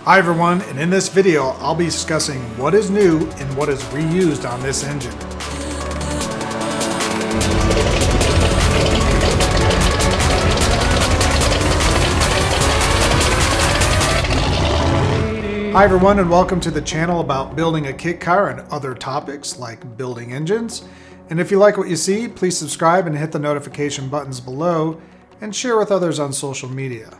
Hi everyone, and in this video I'll be discussing what is new and what is reused on this engine. Hi everyone, and welcome to the channel about building a kit car and other topics like building engines. And if you like what you see, please subscribe and hit the notification buttons below and share with others on social media.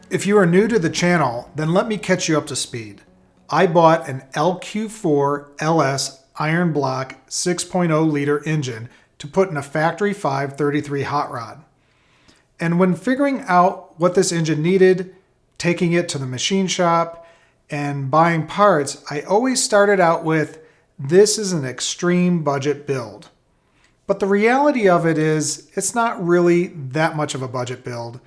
If you are new to the channel, then let me catch you up to speed. I bought an LQ4 LS iron block 6.0 liter engine to put in a factory 533 hot rod. And when figuring out what this engine needed, taking it to the machine shop, and buying parts, I always started out with, this is an extreme budget build. But the reality of it is, it's not really that much of a budget build.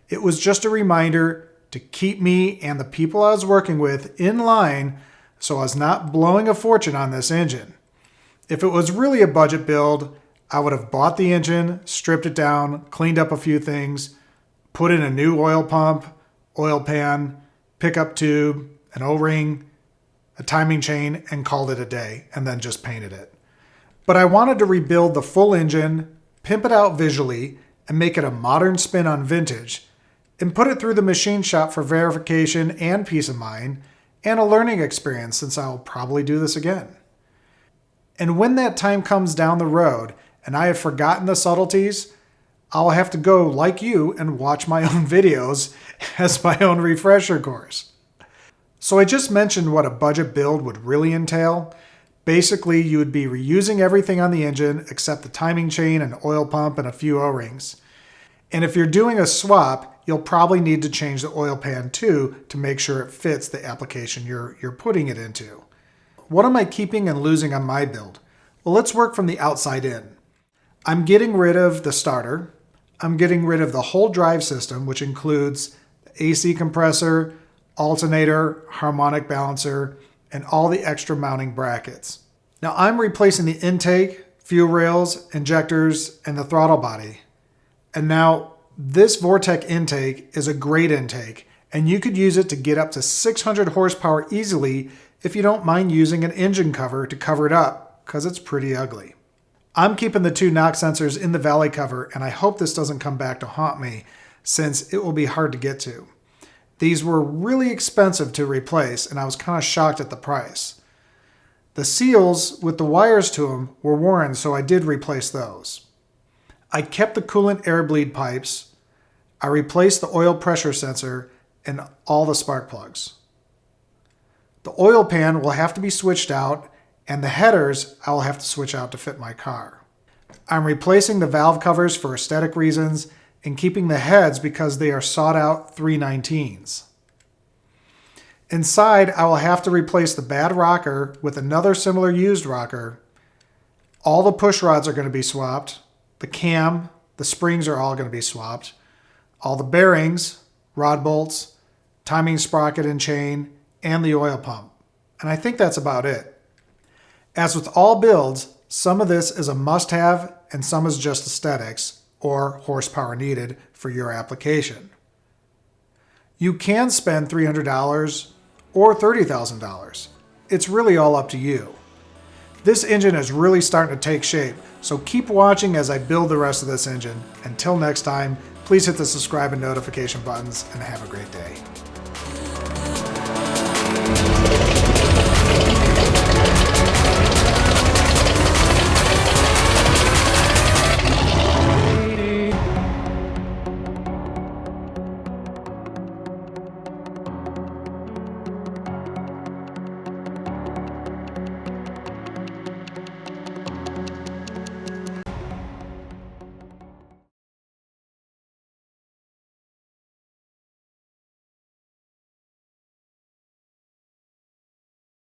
It was just a reminder to keep me and the people I was working with in line so I was not blowing a fortune on this engine. If it was really a budget build, I would have bought the engine, stripped it down, cleaned up a few things, put in a new oil pump, oil pan, pickup tube, an O-ring, a timing chain, and called it a day, and then just painted it. But I wanted to rebuild the full engine, pimp it out visually, and make it a modern spin on vintage, and put it through the machine shop for verification and peace of mind, and a learning experience since I'll probably do this again. And when that time comes down the road and I have forgotten the subtleties, I'll have to go, like you, and watch my own videos as my own refresher course. So I just mentioned what a budget build would really entail. Basically, you would be reusing everything on the engine except the timing chain and oil pump and a few O-rings. And if you're doing a swap, you'll probably need to change the oil pan too to make sure it fits the application you're putting it into. What am I keeping and losing on my build? Well, let's work from the outside in. I'm getting rid of the starter. I'm getting rid of the whole drive system, which includes the AC compressor, alternator, harmonic balancer, and all the extra mounting brackets. Now I'm replacing the intake, fuel rails, injectors, and the throttle body. And now this Vortec intake is a great intake, and you could use it to get up to 600 horsepower easily if you don't mind using an engine cover to cover it up, because it's pretty ugly. I'm keeping the two knock sensors in the valley cover, and I hope this doesn't come back to haunt me, since it will be hard to get to. These were really expensive to replace, and I was kind of shocked at the price. The seals with the wires to them were worn, so I did replace those. I kept the coolant air bleed pipes, I replaced the oil pressure sensor, and all the spark plugs. The oil pan will have to be switched out, and the headers I will have to switch out to fit my car. I'm replacing the valve covers for aesthetic reasons, and keeping the heads because they are sought out 319s. Inside, I will have to replace the bad rocker with another similar used rocker. All the push rods are going to be swapped. The cam, the springs are all going to be swapped. All the bearings, rod bolts, timing sprocket and chain, and the oil pump. And I think that's about it. As with all builds, some of this is a must-have and some is just aesthetics or horsepower needed for your application. You can spend $300 or $30,000. It's really all up to you. This engine is really starting to take shape, so keep watching as I build the rest of this engine. Until next time, please hit the subscribe and notification buttons and have a great day.